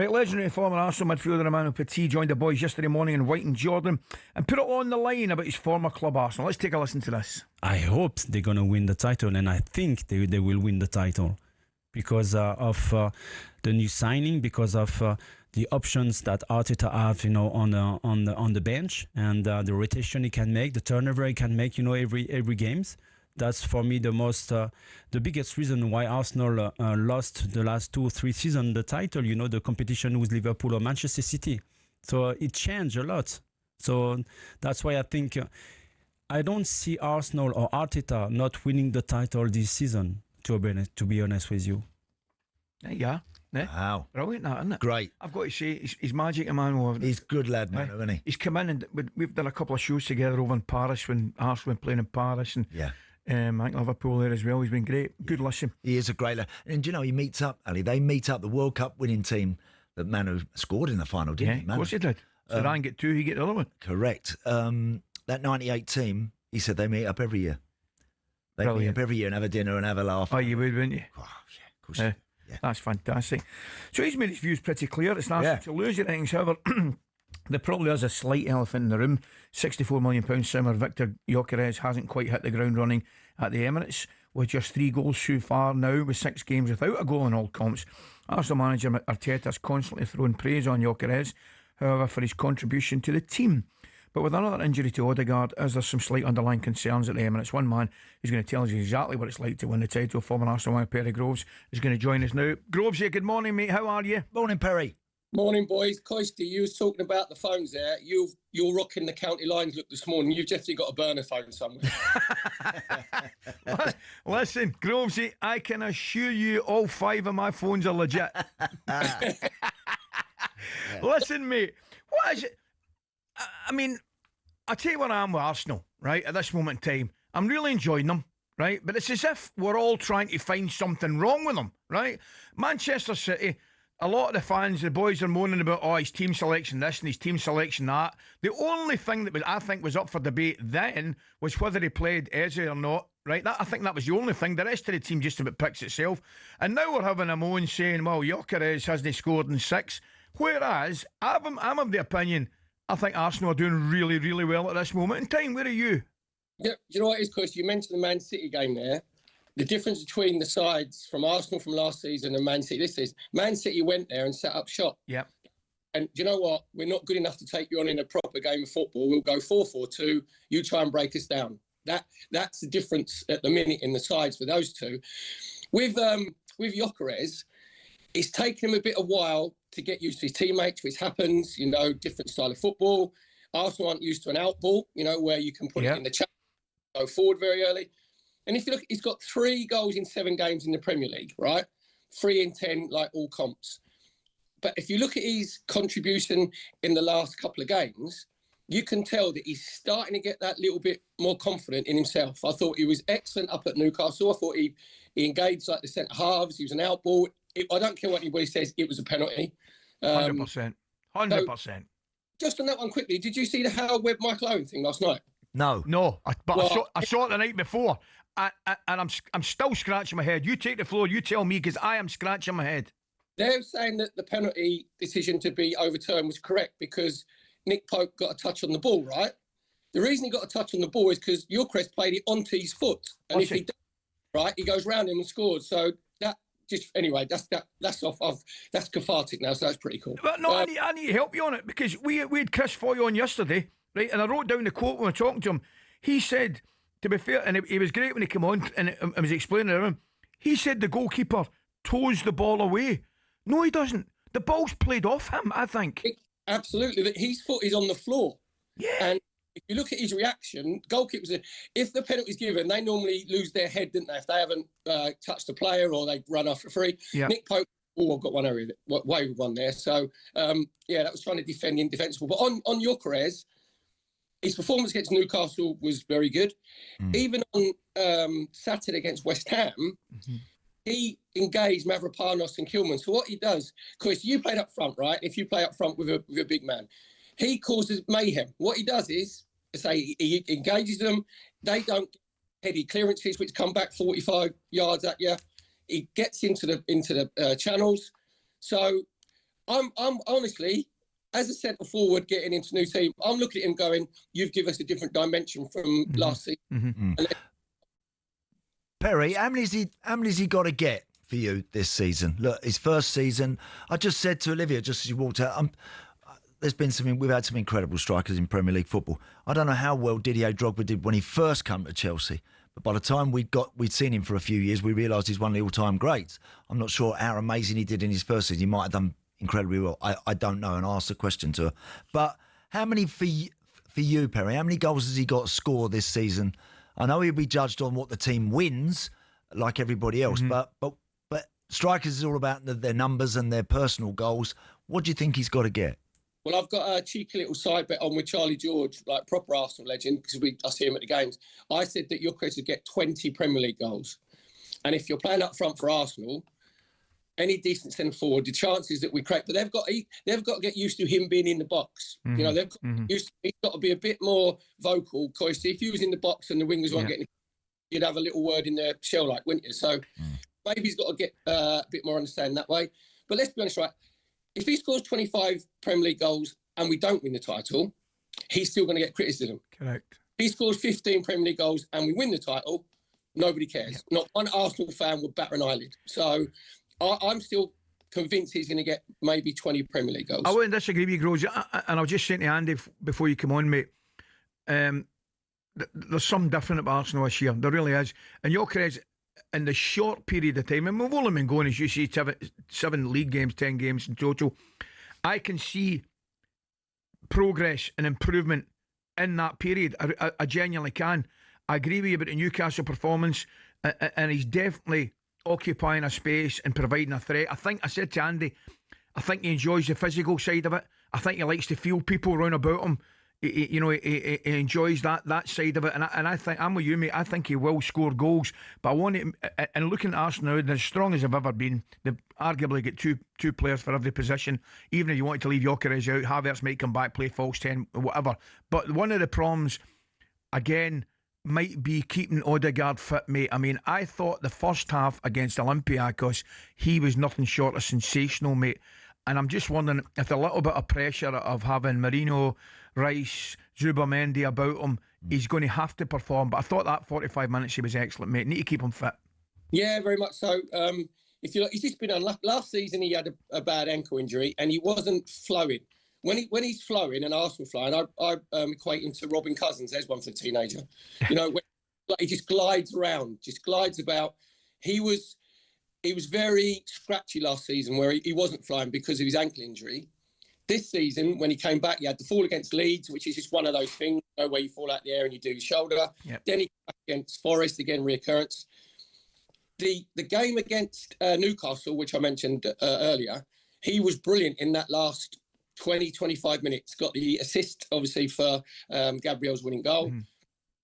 Right, legendary former Arsenal midfielder Emmanuel Petit joined the boys yesterday morning in White and Jordan and put it on the line about his former club Arsenal. Let's take a listen to this. I hope they're going to win the title, and I think they will win the title because of the new signing, because of the options that Arteta have, on the bench, and the rotation he can make, the turnover he can make, every games. That's for me the biggest reason why Arsenal lost the last 2 or 3 seasons the title. The competition with Liverpool or Manchester City. So it changed a lot. So that's why I think I don't see Arsenal or Arteta not winning the title this season. To be honest with you. Yeah. Wow. Brilliant, that, isn't it? Great. I've got to say, he's magic, Emmanuel. He's a good lad, man, isn't he? He's come in and we've done a couple of shows together over in Paris when Arsenal were playing in Paris, and I think Liverpool there as well. He's been great. Good listen. He is a great lad. And he meets up, Ali. They meet up the World Cup winning team that Manu scored in the final, didn't he? Yeah, of course he did. So Ryan get 2, he get the other one. Correct. That 98 team, he said they meet up every year. They meet up every year and have a dinner and have a laugh. Oh, you would, wouldn't you? Oh, yeah, of course. Yeah. That's fantastic. So he's made his views pretty clear. It's not to lose your innings. However, there probably is a slight elephant in the room. £64 million swimmer Viktor Gyökeres hasn't quite hit the ground running at the Emirates with just 3 goals so far now, with 6 games without a goal in all comps. Arsenal manager Arteta is constantly throwing praise on Gyokeres, however, for his contribution to the team. But with another injury to Odegaard, is there some slight underlying concerns at the Emirates? One man who's going to tell us exactly what it's like to win the title, former Arsenal winger Perry Groves, is going to join us now. Groves, good morning, mate. How are you? Morning, Perry. Morning, boys. Coisty, you was talking about the phones there. You're rocking the county lines look this morning. You've definitely got a burner phone somewhere. Listen, Grovesy, I can assure you all 5 of my phones are legit. Listen, mate, what is it? I mean, I'll tell you where I am with Arsenal, right, at this moment in time. I'm really enjoying them, right? But it's as if we're all trying to find something wrong with them, right? Manchester City, a lot of the fans, the boys are moaning about, his team selection this and his team selection that. The only thing that I think was up for debate then was whether he played Eze or not, right? I think that was the only thing. The rest of the team just about picks itself. And now we're having a moan saying, well, Gyokeres hasn't scored in 6. Whereas, I'm of the opinion, I think Arsenal are doing really, really well at this moment in time. Where are you? Yeah, do you know what it is, Chris? You mentioned the Man City game there. The difference between the sides from Arsenal from last season and Man City this season, Man City went there and set up shop. Yeah. And do you know what? We're not good enough to take you on in a proper game of football. We'll go 4-4-2. You try and break us down. That's the difference at the minute in the sides for those two. With Gyokeres, it's taken him a bit of while to get used to his teammates, which happens, different style of football. Arsenal aren't used to an out ball, where you can put it in the channel, go forward very early. And if you look, he's got 3 goals in 7 games in the Premier League, right? 3 in 10, like all comps. But if you look at his contribution in the last couple of games, you can tell that he's starting to get that little bit more confident in himself. I thought he was excellent up at Newcastle. I thought he engaged like the centre halves. He was an out ball. I don't care what anybody says, it was a penalty. 100%. 100%. So, just on that one quickly, did you see the Howard Webb Michael Owen thing last night? No. I saw it the night before, and I'm still scratching my head. You take the floor, you tell me, because I am scratching my head. They're saying that the penalty decision to be overturned was correct because Nick Pope got a touch on the ball, right? The reason he got a touch on the ball is because Gyokeres played it onto his foot, and if he does, right, he goes round him and scores. So that's off. That's cathartic now, so that's pretty cool. But no, I need to help you on it because we had Chris Foy on yesterday, right? And I wrote down the quote when we were talking to him. He said, to be fair, and he was great when he came on and I was explaining to him. He said the goalkeeper toes the ball away. No, he doesn't. The ball's played off him, I think. Absolutely, his foot is on the floor. Yeah. And if you look at his reaction, goalkeepers, if the penalty's given, they normally lose their head, didn't they? If they haven't touched the player or they run off for free. Yeah. Nick Pope, I've got one area, way with one there. So, that was trying to defend the indefensible. But on Gyokeres, his performance against Newcastle was very good. Even on Saturday against West Ham, he engaged Mavropanos and Kilman. So what he does, Chris, you played up front, right? If you play up front with a big man, he causes mayhem. What he does is, he engages them. They don't get heady clearances, which come back 45 yards at you. He gets into the channels. So I'm honestly, as a centre forward getting into a new team, I'm looking at him going, you've given us a different dimension from last season. Mm-hmm. Perry, how many's he got to get for you this season? Look, his first season. I just said to Olivia just as you walked out, we've had some incredible strikers in Premier League football. I don't know how well Didier Drogba did when he first came to Chelsea, but by the time we'd seen him for a few years, we realised he's one of the all-time greats. I'm not sure how amazing he did in his first season. He might have done incredibly well. I don't know, and I asked the question to her. But how many for you, Perry? How many goals has he got to score this season? I know he'll be judged on what the team wins, like everybody else, but strikers is all about their numbers and their personal goals. What do you think he's got to get? Well, I've got a cheeky little side bet on with Charlie George, like proper Arsenal legend, because I see him at the games. I said that Gyokeres would get 20 Premier League goals. And if you're playing up front for Arsenal, any decent centre forward, the chances that we create, but they've got to get used to him being in the box. You know, he's got to be a bit more vocal. Because if he was in the box and the wingers weren't getting, you'd have a little word in their shell, like, wouldn't you? So maybe he's got to get a bit more understanding that way. But let's be honest, right? If he scores 25 Premier League goals and we don't win the title, he's still going to get criticism. Correct. If he scores 15 Premier League goals and we win the title, nobody cares. Yep. Not one Arsenal fan would batter an eyelid. So I'm still convinced he's going to get maybe 20 Premier League goals. I wouldn't disagree with you, Groves. And I was just saying to Andy before you come on, mate, there's something different about Arsenal this year. There really is. And Gyokeres, in the short period of time, and we've only been going, as you see, seven league games, 10 games in total, I can see progress and improvement in that period. I genuinely can. I agree with you about the Newcastle performance, and he's definitely occupying a space and providing a threat. I said to Andy, I think he enjoys the physical side of it. I think he likes to feel people round about him. He enjoys that side of it, and I think I'm with you, mate. I think he will score goals, but I want him. And looking at Arsenal now, they're as strong as they've ever been. They've arguably got two players for every position. Even if you wanted to leave Gyokeres out, Havertz might come back, play false 10, whatever. But one of the problems, again, might be keeping Odegaard fit, mate. I mean, I thought the first half against Olympiacos, he was nothing short of sensational, mate. And I'm just wondering if the little bit of pressure of having Marino, Rice, Zubamendi about him, he's going to have to perform. But I thought that 45 minutes he was excellent, mate. Need to keep him fit. Yeah, very much so. If you like, he's just been unlucky. Last season he had a bad ankle injury and he wasn't flowing. When he's flowing and Arsenal flying, I equate him to Robin Cousins. There's one for a teenager. You know, he just glides around, just glides about. He was very scratchy last season where he wasn't flying because of his ankle injury. This season, when he came back, he had the fall against Leeds, which is just one of those things, you know, where you fall out the air and you do your shoulder. Yep. Then he came back against Forest, again, reoccurrence. The game against Newcastle, which I mentioned earlier, he was brilliant in that last 20, 25 minutes. Got the assist, obviously, for Gabriel's winning goal.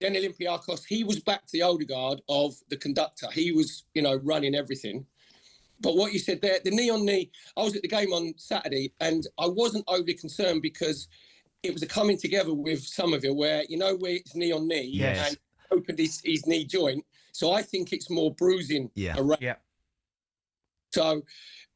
Then Olympiacos, he was back to the Odegaard of the conductor. He was, running everything. But what you said there, the knee on knee, I was at the game on Saturday and I wasn't overly concerned because it was a coming together with Somerville where, where it's knee on knee and opened his knee joint. So I think it's more bruising around. Yeah. So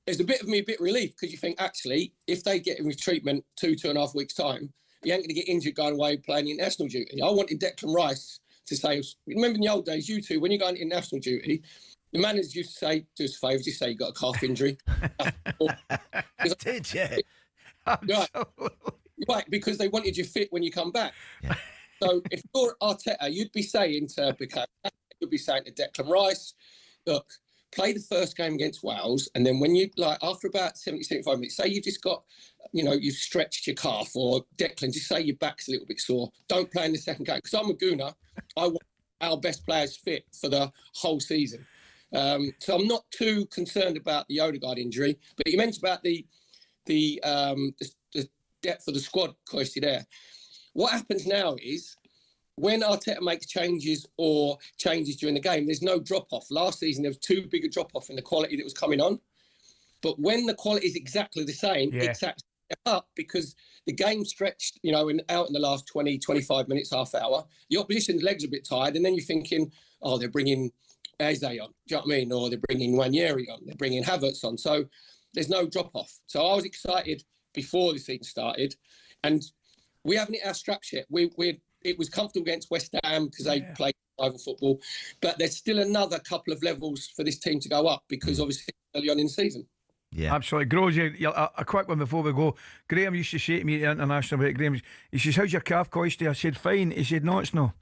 there's a bit relief because you think, actually, if they get him with treatment 2.5 weeks' time, he ain't going to get injured going away playing international duty. I wanted Declan Rice to say, remember in the old days, you two, when you go into international duty, the managers used to say, do us a favour, just say you got a calf injury. Did you? Right, because they wanted you fit when you come back. Yeah. So if you're Arteta, you'd be saying to Mikel, you'd be saying to Declan Rice, look, play the first game against Wales, and then when you, after about 70, 75 minutes, say you've just got, you've stretched your calf, or Declan, just say your back's a little bit sore. Don't play in the second game. Because I'm a gooner. I want our best players fit for the whole season. So I'm not too concerned about the Odegaard injury, but you mentioned about the depth of the squad, Coisty there. What happens now is when Arteta makes changes during the game, there's no drop-off. Last season, there was too big a drop-off in the quality that was coming on. But when the quality is exactly the same, it's actually up because the game stretched, out in the last 20, 25 minutes, half hour. The opposition's legs are a bit tired, and then you're thinking, they're bringing Eze on, do you know what I mean? Or they're bringing Nwaneri on, they're bringing Havertz on. So there's no drop off. So I was excited before the season started, and we haven't hit our straps yet. It was comfortable against West Ham because they played rival football, but there's still another couple of levels for this team to go up because obviously early on in the season. Yeah, absolutely. Groves, a quick one before we go. Graham used to say to me at the international break, Graham, he says, "How's your calf, Coisty?" I said, "Fine." He said, "No, it's no."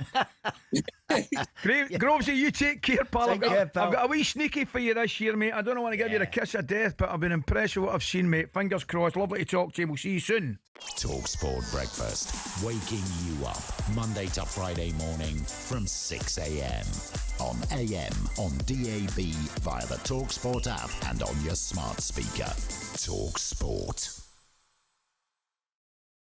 Groves, you take care, pal. I've got a wee sneaky for you this year, mate. I don't want to give you the kiss of death, but I've been impressed with what I've seen, mate. Fingers crossed. Lovely to talk to you. We'll see you soon. talkSPORT Breakfast, waking you up Monday to Friday morning from 6 a.m. on AM, on DAB, via the talkSPORT app and on your smart speaker. talkSPORT.